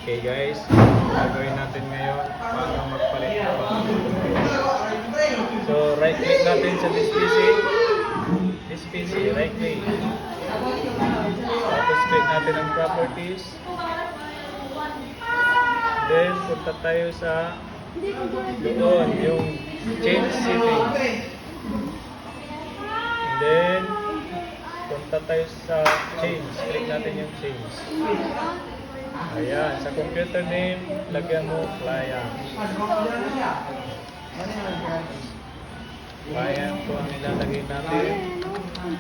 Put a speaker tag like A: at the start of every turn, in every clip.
A: Okay guys, gagawin natin ngayon paano magpalit ng so right click natin sa this PC, right click. Tapos click natin ang properties. Then punta tayo sa doon yung change settings. And then punta tayo sa change, click natin yung change. Ayan, sa computer name, lagyan mo client. Client po ang ilalagay natin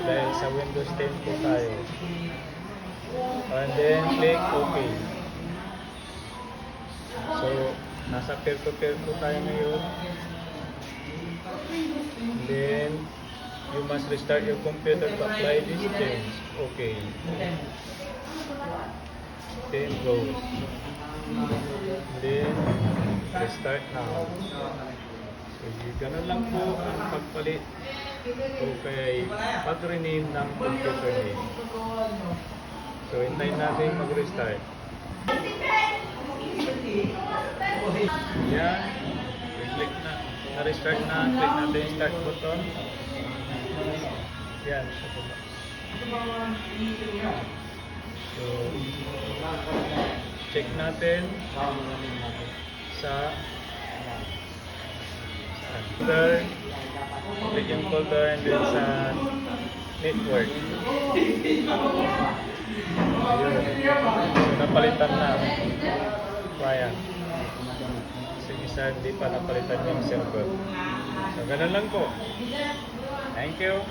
A: dahil sa Windows 10 po tayo. And then click OK. So, nasa prepare po tayo ngayon. And then, you must restart your computer to apply this change. Okay. Then go. Then restart now. So ganun lang po ang pagpalit o kay pag-rename ng computer name. So hintayin natin mag-restart. Yan. Click na. Na-restart na. Click natin yung start button. Yan. So, check natin sa folder, click yung folder and then sa network. Ayun. So, napalitan na. Kaya. Kasi isa hindi pa napalitan yung server. So, ganun lang po. Thank you.